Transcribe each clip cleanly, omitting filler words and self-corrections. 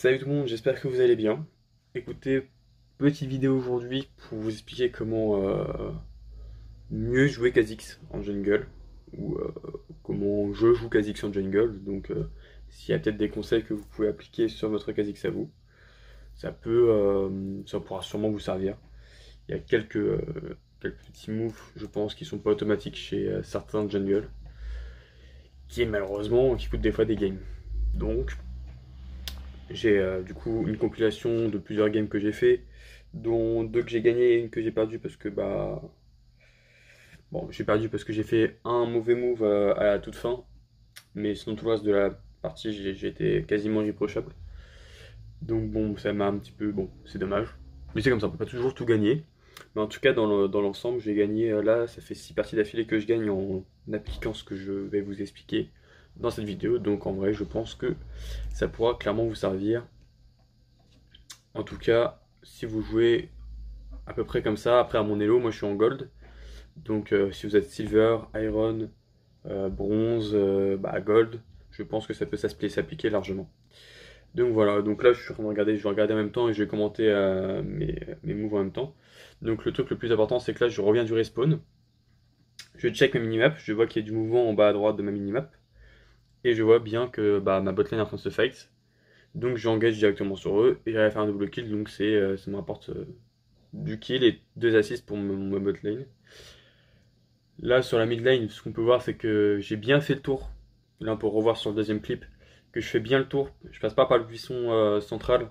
Salut tout le monde, j'espère que vous allez bien. Écoutez, petite vidéo aujourd'hui pour vous expliquer comment mieux jouer Kha'Zix en jungle, ou comment je joue Kha'Zix en jungle. Donc s'il y a peut-être des conseils que vous pouvez appliquer sur votre Kha'Zix à vous, ça pourra sûrement vous servir. Il y a quelques petits moves, je pense, qui sont pas automatiques chez certains jungles, qui coûtent des fois des games. Donc j'ai du coup une compilation de plusieurs games que j'ai fait, dont deux que j'ai gagné et une que j'ai perdu parce que j'ai perdu parce que j'ai fait un mauvais move à la toute fin, mais sinon tout le reste de la partie j'ai été quasiment irréprochable. Donc bon, ça m'a un petit peu bon, c'est dommage. Mais c'est comme ça, on peut pas toujours tout gagner. Mais en tout cas dans l'ensemble, j'ai gagné là, ça fait 6 parties d'affilée que je gagne en appliquant ce que je vais vous expliquer dans cette vidéo. Donc en vrai, je pense que ça pourra clairement vous servir. En tout cas, si vous jouez à peu près comme ça, après à mon elo, moi je suis en gold. Donc si vous êtes silver, iron, bronze, gold, je pense que ça peut s'appliquer largement. Donc voilà, donc là je suis en train de regarder, je vais regarder en même temps et je vais commenter mes moves en même temps. Donc le truc le plus important c'est que là je reviens du respawn, je check ma minimap, je vois qu'il y a du mouvement en bas à droite de ma minimap, et je vois bien que ma botlane est en train de se fight. Donc j'engage directement sur eux et j'arrive à faire un double kill, donc ça me rapporte du kill et 2 assists pour ma botlane. Là sur la mid lane, ce qu'on peut voir c'est que j'ai bien fait le tour. Là on peut revoir sur le deuxième clip que je fais bien le tour. Je passe pas par le buisson central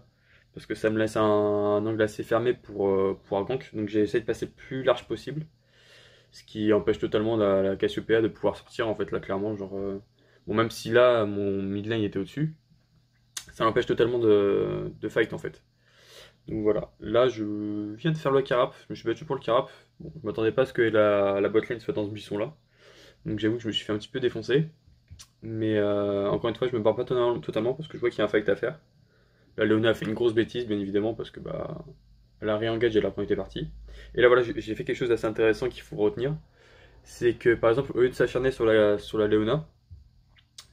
parce que ça me laisse un angle assez fermé pour un gank. Donc j'ai essayé de passer le plus large possible. Ce qui empêche totalement la Cassiopeia de pouvoir sortir en fait là clairement. Bon, même si là mon mid lane était au-dessus, ça l'empêche totalement de fight en fait. Donc voilà, là je viens de faire le carap, je me suis battu pour le carap. Bon, je m'attendais pas à ce que la botlane soit dans ce buisson là. Donc j'avoue que je me suis fait un petit peu défoncer. Mais encore une fois, je me barre pas totalement parce que je vois qu'il y a un fight à faire. Là, Léona a fait une grosse bêtise, bien évidemment, parce que elle a réengage et la première était partie. Et là, voilà, j'ai fait quelque chose d'assez intéressant qu'il faut retenir. C'est que par exemple, au lieu de s'acharner sur la Léona,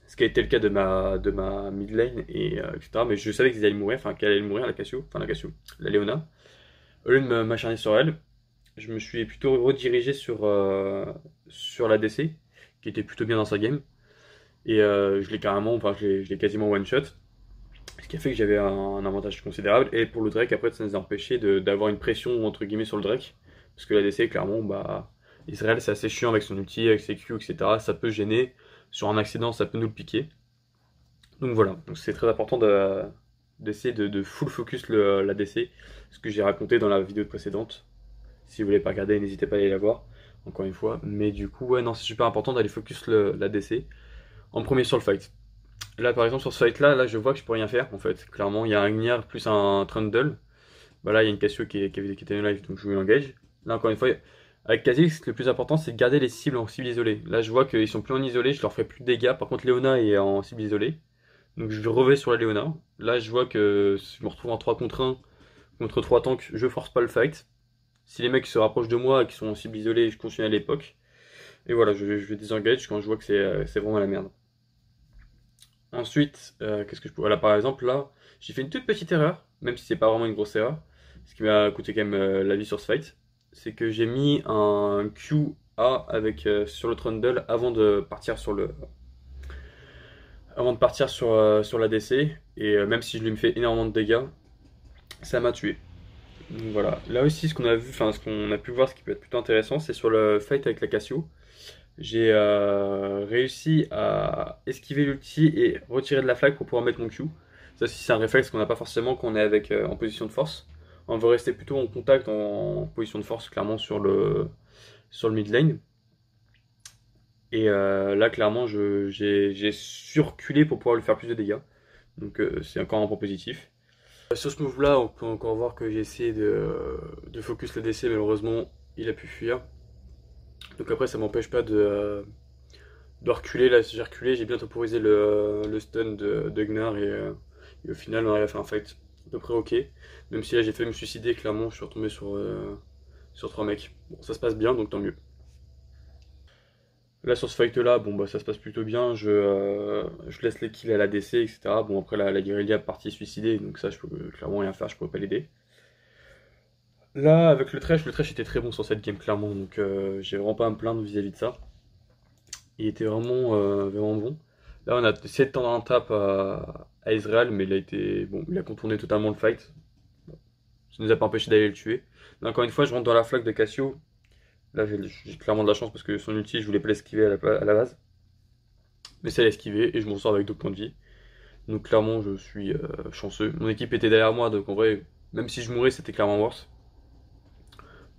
ce qui a été le cas de ma mid lane, etc. Mais je savais qu'ils allaient mourir, enfin qu'elle allait mourir, la Léona. Au lieu de m'acharner sur elle, je me suis plutôt redirigé sur la DC, qui était plutôt bien dans sa game. Et je l'ai quasiment one shot. Ce qui a fait que j'avais un avantage considérable. Et pour le Drake, après, ça nous a empêché d'avoir une pression entre guillemets sur le Drake. Parce que la DC, clairement, Israël, c'est assez chiant avec son ulti, avec ses Q, etc. Ça peut gêner. Sur un accident, ça peut nous le piquer. Donc voilà, donc c'est très important d'essayer de full focus la DC. Ce que j'ai raconté dans la vidéo précédente. Si vous voulez pas regarder, n'hésitez pas à aller la voir. Encore une fois. Mais du coup, ouais, non, c'est super important d'aller focus la DC en premier sur le fight. Là, par exemple, sur ce fight-là, je vois que je peux rien faire, en fait. Clairement, il y a un Gniar plus un Trundle. Là, il y a une Cassio qui était en live, donc je vais l'engage. Là, encore une fois, avec Kha'Zix, le plus important, c'est de garder les cibles en cible isolée. Là, je vois qu'ils sont plus en isolé, je leur ferai plus de dégâts. Par contre, Léona est en cible isolée. Donc, je revais sur la Léona. Là, je vois que si je me retrouve en 3 contre 1 contre 3 tanks, je force pas le fight. Si les mecs se rapprochent de moi et qui sont en cible isolée, je continue à l'époque. Et voilà, je vais désengage quand je vois que c'est vraiment la merde. Ensuite, qu'est-ce que je peux. Voilà, par exemple, là, j'ai fait une toute petite erreur, même si c'est pas vraiment une grosse erreur, ce qui m'a coûté quand même la vie sur ce fight. C'est que j'ai mis un QA sur le Trundle avant de partir sur la DC. Et même si je lui me fais énormément de dégâts, ça m'a tué. Donc voilà. Là aussi, ce qu'on a pu voir, ce qui peut être plutôt intéressant, c'est sur le fight avec la Cassio. J'ai réussi à esquiver l'ulti et retirer de la flag pour pouvoir mettre mon Q. Ça aussi c'est un réflexe qu'on n'a pas forcément quand on est en position de force. On veut rester plutôt en contact en position de force clairement sur le mid lane. Et là clairement j'ai surculé pour pouvoir lui faire plus de dégâts. Donc c'est encore un point positif. Sur ce move là on peut encore voir que j'ai essayé de focus le DC, malheureusement il a pu fuir. Donc après ça m'empêche pas de reculer. Là j'ai reculé, j'ai bien temporisé le stun de Gnar et au final on arrive à faire un fight à peu près ok. Même si là j'ai failli me suicider, clairement je suis retombé sur 3 mecs. Bon ça se passe bien donc tant mieux. Là sur ce fight là, bon bah ça se passe plutôt bien, je laisse les kills à la DC, etc. Bon après la guérilla partie suicidée, donc ça je peux clairement rien faire, je pourrais pas l'aider. Là avec le Thresh était très bon sur cette game clairement, donc j'ai vraiment pas à me plaindre vis-à-vis de ça. Il était vraiment bon. Là on a essayé de tendre un tap à Israël, mais il a contourné totalement le fight. Ça nous a pas empêché d'aller le tuer. Mais encore une fois je rentre dans la flaque de Cassio. Là j'ai clairement de la chance parce que son ulti je voulais pas l'esquiver à la base. Mais ça l'a esquivé et je m'en sors avec 2 points de vie. Donc clairement je suis chanceux. Mon équipe était derrière moi donc en vrai même si je mourais c'était clairement worse.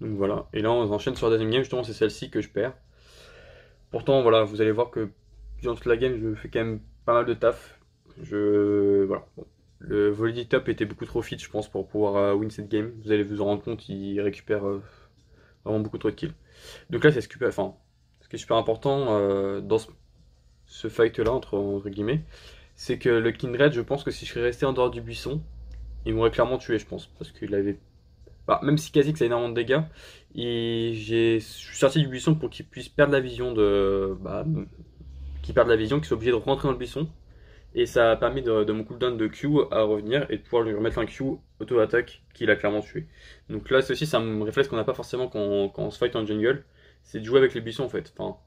Donc voilà. Et là on enchaîne sur la deuxième game, justement c'est celle-ci que je perds. Pourtant voilà vous allez voir que durant toute la game je fais quand même pas mal de taf. Voilà. Bon. Le volley top était beaucoup trop fit je pense pour pouvoir win cette game. Vous allez vous en rendre compte, il récupère vraiment beaucoup trop de kills. Donc là c'est ce qui est super important dans ce fight là entre guillemets, c'est que le Kindred, je pense que si je serais resté en dehors du buisson, il m'aurait clairement tué, je pense. Parce qu'il avait. Bah, même si Kha'Zix a énormément de dégâts, je suis sorti du buisson pour qu'il puisse perdre la vision de. Bah, qu'il perde la vision, qu'il soit obligé de rentrer dans le buisson. Et ça a permis de mon cooldown de Q à revenir et de pouvoir lui remettre un Q auto-attaque qu'il a clairement tué. Donc là, ceci, c'est un réflexe qu'on n'a pas forcément quand on se fight en jungle. C'est de jouer avec les buissons en fait. Enfin,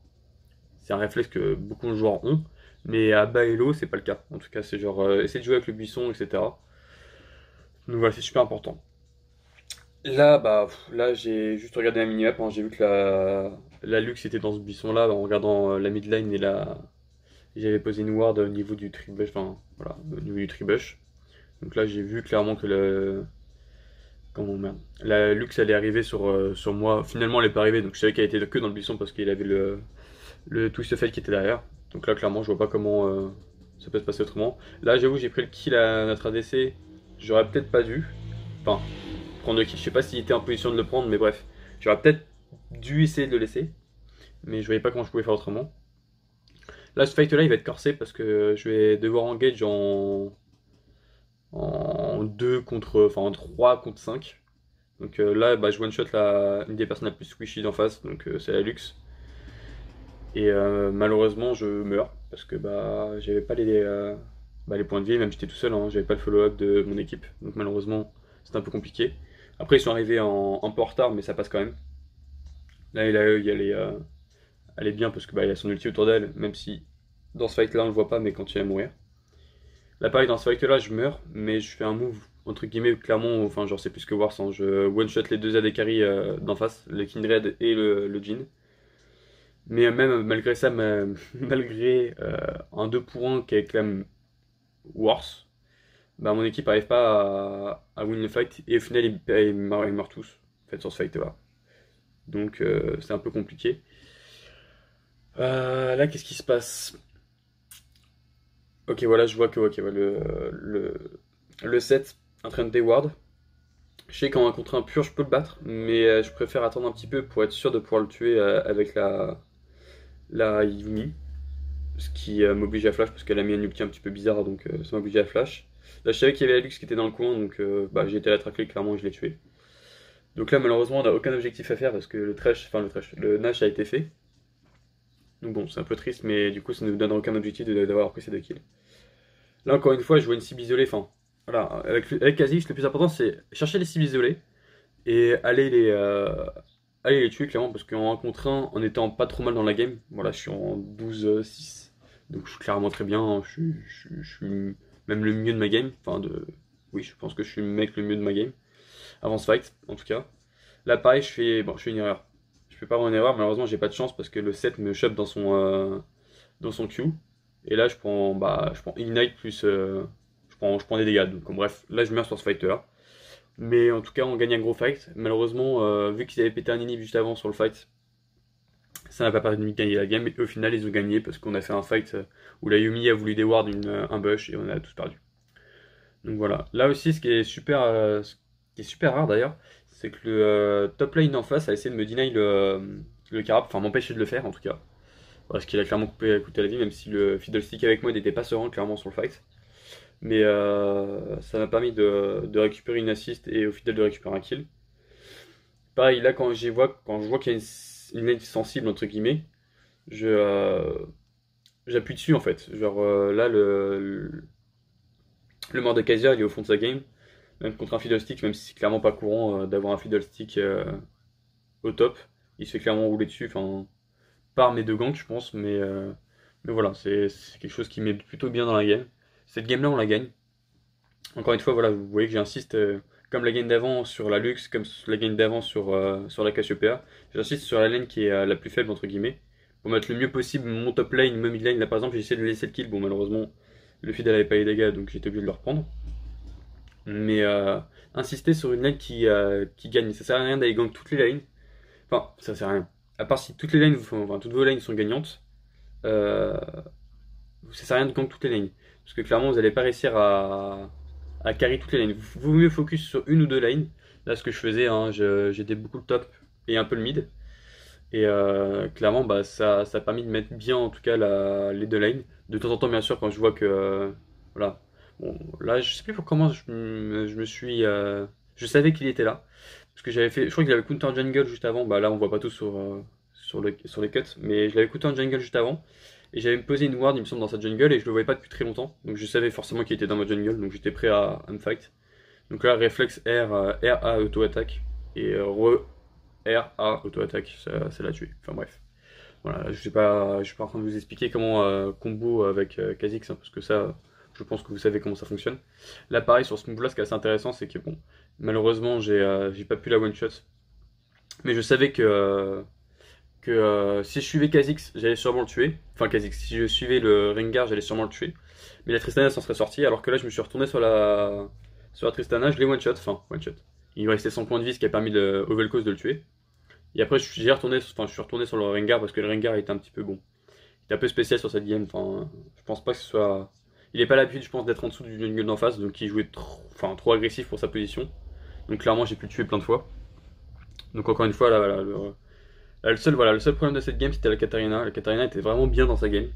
c'est un réflexe que beaucoup de joueurs ont. Mais à bas elo, c'est pas le cas. En tout cas, c'est genre essayer de jouer avec le buisson, etc. Donc voilà, c'est super important. Là, là, j'ai juste regardé la minimap, hein. J'ai vu que la Lux était dans ce buisson-là en regardant la mid lane et j'avais posé une ward au niveau du tribush, enfin voilà, au niveau du tribush. Donc là, j'ai vu clairement que comment merde, la Lux allait arriver sur moi. Finalement, elle est pas arrivée, donc je savais qu'elle était que dans le buisson parce qu'il avait le twist fail qui était derrière. Donc là, clairement, je vois pas comment ça peut se passer autrement. Là, j'avoue, j'ai pris le kill à notre ADC. J'aurais peut-être pas dû. Enfin, prendre le kill. Je sais pas s'il était en position de le prendre, mais bref. J'aurais peut-être dû essayer de le laisser. Mais je voyais pas comment je pouvais faire autrement. Là, ce fight là, il va être corsé parce que je vais devoir engage en 2 contre. Enfin, en 3 contre 5. Donc là, je one-shot une des personnes la plus squishy d'en face. Donc c'est la Lux. Et malheureusement, je meurs parce que j'avais pas les points de vie, même j'étais tout seul, hein, j'avais pas le follow-up de mon équipe. Donc malheureusement, c'était un peu compliqué. Après, ils sont arrivés un peu en retard, mais ça passe quand même. Là, elle est bien parce que il a son ulti autour d'elle, même si dans ce fight là on le voit pas, mais quand il va mourir. Là, pareil, dans ce fight là, je meurs, mais je fais un move entre guillemets clairement, enfin, genre, c'est plus que Wars, hein. Je one-shot les deux AD carry d'en face, le Kindred et le Jhin. Mais même malgré ça, malgré un 2 pour 1 qui est quand même worse, mon équipe n'arrive pas à win le fight et au final ils meurent tous en fait, sur ce fight là. Donc c'est un peu compliqué. Là, qu'est-ce qui se passe? Ok, voilà, je vois que ok, ouais, le set en train de déward. Je sais qu'en un contre un pur, je peux le battre, mais je préfère attendre un petit peu pour être sûr de pouvoir le tuer avec la Yumi. Ce qui m'oblige à flash parce qu'elle a mis un ulti un petit peu bizarre, donc ça m'oblige à flash. Là, je savais qu'il y avait la Lux qui était dans le coin, donc j'ai été à la traquer clairement et je l'ai tué. Donc là, malheureusement, on n'a aucun objectif à faire parce que le Nash a été fait. Donc bon, c'est un peu triste, mais du coup, ça ne nous donne aucun objectif d'avoir pris ces 2 kills. Là, encore une fois, je vois une cible isolée. Enfin, voilà, avec Kha'Zix, le plus important, c'est chercher les cibles isolées et aller les tuer clairement parce qu'en 1 contre 1, en étant pas trop mal dans la game, voilà, je suis en 12-6. Donc je suis clairement très bien, hein. Je suis même le mieux de ma game. Oui, je pense que je suis le mec le mieux de ma game. Avant ce fight, en tout cas. Là, pareil, je fais une erreur. Je fais pas vraiment une erreur, malheureusement, j'ai pas de chance parce que le 7 me chope dans son Q. Et là, je prends Ignite plus. Je prends des dégâts. Donc, bref, là, je meurs sur ce fight là. Mais en tout cas, on gagne un gros fight. Malheureusement, vu qu'ils avaient pété un inhib juste avant sur le fight, ça n'a pas permis de gagner la game, et au final ils ont gagné parce qu'on a fait un fight où la Yumi a voulu déward un bush et on a tous perdu. Donc voilà. Là aussi, ce qui est super rare d'ailleurs, c'est que le top lane en face a essayé de me deny le carap, enfin m'empêcher de le faire en tout cas. Parce qu'il a clairement coûté la vie, même si le fiddlestick avec moi n'était pas serein clairement sur le fight. Mais ça m'a permis de récupérer une assist et au final de récupérer un kill. Pareil, là quand je vois qu'il y a une lane sensible entre guillemets, je j'appuie dessus en fait. Genre là, le mort de Kaiser, il est au fond de sa game. Même contre un fiddlestick, même si c'est clairement pas courant d'avoir un fiddlestick au top. Il se fait clairement rouler dessus, enfin, par mes deux ganks, je pense, mais voilà, c'est quelque chose qui met plutôt bien dans la game. Cette game-là, on la gagne. Encore une fois, voilà, vous voyez que j'insiste, comme la game d'avant sur la Lux, comme la game d'avant sur la Cassiopeia, j'insiste sur la lane qui est la plus faible, entre guillemets, pour mettre le mieux possible mon top lane, mon mid lane. Là, par exemple, j'ai essayé de lui laisser le kill. Bon, malheureusement, le feed avait pas les dégâts, donc j'étais obligé de le reprendre. Mais insister sur une lane qui gagne, ça sert à rien d'aller gank toutes les lanes. Enfin, ça sert à rien. À part si toutes les lanes, enfin, toutes vos lanes sont gagnantes, euh, ça sert à rien de gank toutes les lanes. Parce que clairement, vous n'allez pas réussir à carry toutes les lanes. Vous vaut mieux focus sur une ou deux lanes. Là, ce que je faisais, hein, j'étais beaucoup le top et un peu le mid. Et clairement, bah, ça a permis de mettre bien, en tout cas, les deux lanes. De temps en temps, bien sûr, quand je vois que... voilà. Bon, là, je sais plus pour comment je me suis... je savais qu'il était là. Parce que j'avais fait... Je crois qu'il avait counter jungle juste avant. Bah là, on voit pas tout sur les cuts. Mais je l'avais counter en jungle juste avant. Et j'avais posé une ward, il me semble, dans sa jungle. Et je le voyais pas depuis très longtemps. Donc je savais forcément qu'il était dans ma jungle. Donc j'étais prêt à me fight. Donc là, réflexe R, R, A, auto-attaque. Et R, A, auto-attaque. Ça l'a tué. Enfin bref. Voilà, je suis pas en train de vous expliquer comment combo avec Kha'Zix, hein, parce que ça, je pense que vous savez comment ça fonctionne. Là, pareil, sur ce move-là, ce qui est assez intéressant, c'est que bon, malheureusement, j'ai pas pu la one-shot, mais je savais que si je suivais Kha'Zix, j'allais sûrement le tuer. Enfin, Kha'Zix, si je suivais le Rengar, j'allais sûrement le tuer. Mais la Tristana s'en serait sortie, alors que là, je me suis retourné sur la Tristana, je l'ai one-shot, enfin, one-shot. Il me restait 100 points de vie, ce qui a permis au Vel'Koz de le tuer. Et après, je suis retourné sur le Rengar parce que le Rengar était un petit peu bon. Il était un peu spécial sur cette game. Enfin, je pense pas que ce soit. Il est pas l'habitude, je pense, d'être en dessous du jungle d'en face, donc il jouait trop agressif pour sa position. Donc clairement, j'ai pu le tuer plein de fois. Donc encore une fois, là, voilà, le seul problème de cette game, c'était la Katarina. La Katarina était vraiment bien dans sa game.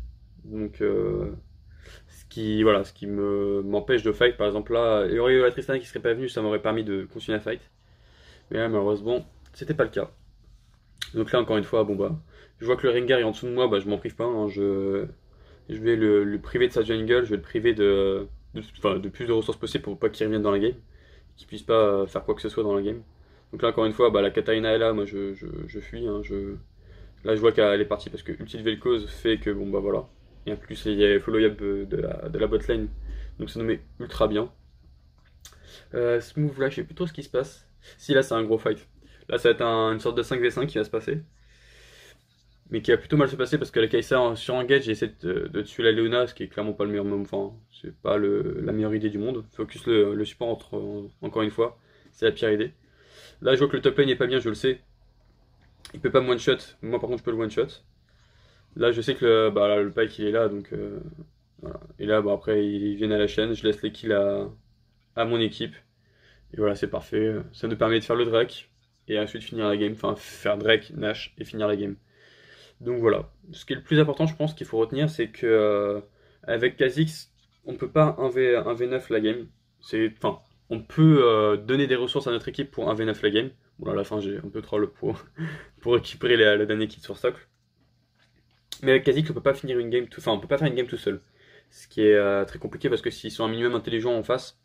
Donc, ce qui m'empêche de fight, par exemple là, il y aurait eu la Tristana qui serait pas venue, ça m'aurait permis de continuer à fight. Mais là, malheureusement, c'était pas le cas. Donc là, encore une fois, bon bah, je vois que le Rengar est en dessous de moi, bah je m'en prive pas, hein, je vais le priver de sa jungle, je vais le priver enfin, de plus de ressources possibles pour pas qu'il revienne dans la game, qu'il puisse pas faire quoi que ce soit dans la game. Donc là, encore une fois, bah, la Katarina est là, moi je fuis, hein, là je vois qu'elle est partie parce que Ulti de Vel'Koz fait que bon bah voilà. Et en plus, il y a follow up de la bot lane, donc ça nous met ultra bien. Ce move là, je sais plus trop ce qui se passe. Si là, c'est un gros fight. Là, ça va être une sorte de 5v5 qui va se passer. Mais qui a plutôt mal se passer parce que la Kai'Sa sur engage, j'ai essayé de tuer la Leona, ce qui est clairement pas le meilleur moment. Enfin, c'est pas la meilleure idée du monde. Focus le support encore une fois, c'est la pire idée. Là, je vois que le top lane est pas bien, je le sais. Il peut pas me one shot. Moi, par contre, je peux le one shot. Là, je sais que le Pike il est là, donc voilà. Et là, bon, après, ils viennent à la chaîne. Je laisse les kills à mon équipe. Et voilà, c'est parfait. Ça nous permet de faire le Drake et ensuite finir la game. Enfin, faire Drake, Nash et finir la game. Donc voilà. Ce qui est le plus important, je pense, qu'il faut retenir, c'est que avec Kha'Zix, on ne peut pas 1v9 la game. Enfin, on peut donner des ressources à notre équipe pour 1v9 la game. Bon, là, à la fin, j'ai un peu troll pour récupérer le dernier kit sur socle. Mais avec Kha'Zix, on peut pas finir une game on peut pas faire une game tout seul. Ce qui est très compliqué parce que s'ils sont un minimum intelligents en face,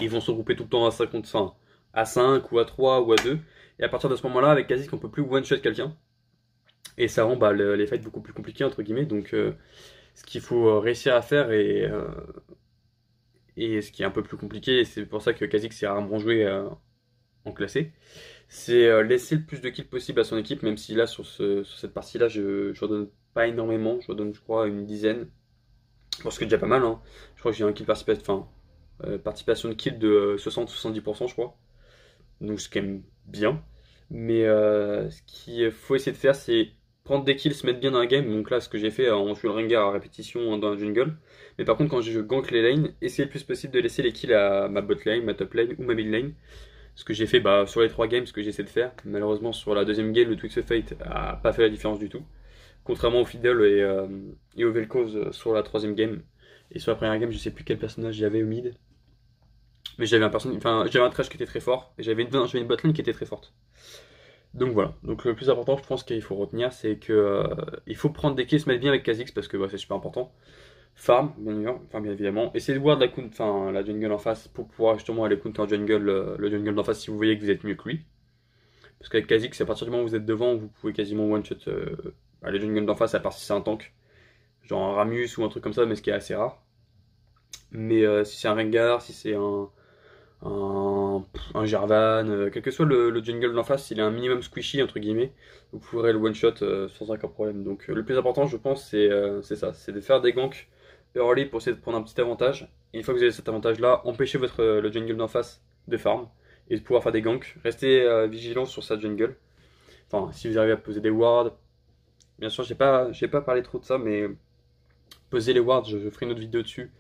ils vont se regrouper tout le temps à 5 contre 5, à 5 ou à 3 ou à 2. Et à partir de ce moment-là, avec Kha'Zix, on peut plus one-shot quelqu'un. Et ça rend les fights beaucoup plus compliqués, entre guillemets. Donc, ce qu'il faut réussir à faire et ce qui est un peu plus compliqué, et c'est pour ça que Kha'Zix est rarement joué en classé, c'est laisser le plus de kills possible à son équipe, même si là, sur cette partie-là, je redonne pas énormément. Je redonne, je crois, une dizaine. Bon, ce qui est déjà pas mal, hein. Je crois que j'ai un kill participation de kill de 60-70%, je crois. Donc, c'est quand même bien. Mais ce qu'il faut essayer de faire, c'est prendre des kills, se mettre bien dans la game. Donc là, ce que j'ai fait en tuant le Rengar à répétition dans la jungle. Mais par contre, quand je gank les lanes, essayer le plus possible de laisser les kills à ma bot lane, ma top lane ou ma mid lane. Ce que j'ai fait sur les 3 games, ce que j'essaie de faire. Malheureusement, sur la deuxième game, le Twix of Fate a pas fait la différence du tout. Contrairement au Fiddle et au Vel'Koz sur la troisième game. Et sur la première game, je sais plus quel personnage j'avais au mid. Mais j'avais un trash qui était très fort. Et j'avais une botlane qui était très forte. Donc voilà, donc le plus important je pense qu'il faut retenir c'est que il faut prendre des kills, se mettre bien avec Kha'Zix parce que bah, c'est super important. Farm, bien évidemment. Essayez de voir de la jungle en face pour pouvoir justement aller counter en jungle, le jungle d'en face si vous voyez que vous êtes mieux que lui. Parce qu'avec Kha'Zix, à partir du moment où vous êtes devant, vous pouvez quasiment one-shot les jungles d'en face à part si c'est un tank. Genre un Ramus ou un truc comme ça, mais ce qui est assez rare. Mais si c'est un Rengar, si c'est un Jarvan, quel que soit le jungle d'en face, s'il est un minimum squishy, entre guillemets, vous pourrez le one-shot sans aucun problème. Donc le plus important, je pense, c'est ça, c'est de faire des ganks early pour essayer de prendre un petit avantage. Et une fois que vous avez cet avantage-là, empêchez le jungle d'en face de farm et de pouvoir faire des ganks. Restez vigilant sur sa jungle. Enfin, si vous arrivez à poser des wards. Bien sûr, j'ai pas parlé trop de ça, mais poser les wards, je ferai une autre vidéo dessus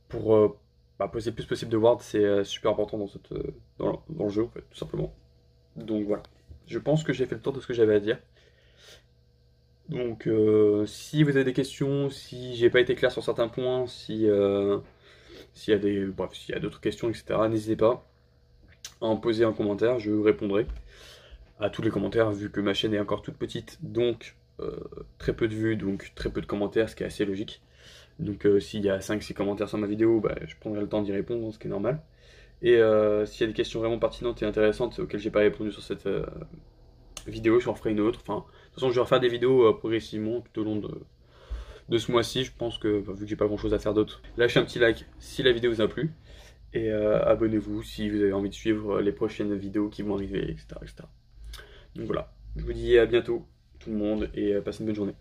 pour poser le plus possible de wards, c'est super important dans le jeu, en fait, tout simplement. Donc voilà, je pense que j'ai fait le tour de ce que j'avais à dire. Donc si vous avez des questions, si j'ai pas été clair sur certains points, s'il y a s'il y a d'autres questions, etc., n'hésitez pas à en poser un commentaire, je répondrai à tous les commentaires vu que ma chaîne est encore toute petite, donc très peu de vues, donc très peu de commentaires, ce qui est assez logique. Donc s'il y a 5-6 commentaires sur ma vidéo, bah, je prendrai le temps d'y répondre, ce qui est normal. Et s'il y a des questions vraiment pertinentes et intéressantes auxquelles j'ai pas répondu sur cette vidéo, je en ferai une autre. Enfin, de toute façon, je vais refaire des vidéos progressivement tout au long de ce mois-ci. Je pense que, vu que j'ai pas grand-chose à faire d'autre, lâchez un petit like si la vidéo vous a plu. Et abonnez-vous si vous avez envie de suivre les prochaines vidéos qui vont arriver, etc. etc. Donc voilà, je vous dis à bientôt tout le monde et passez une bonne journée.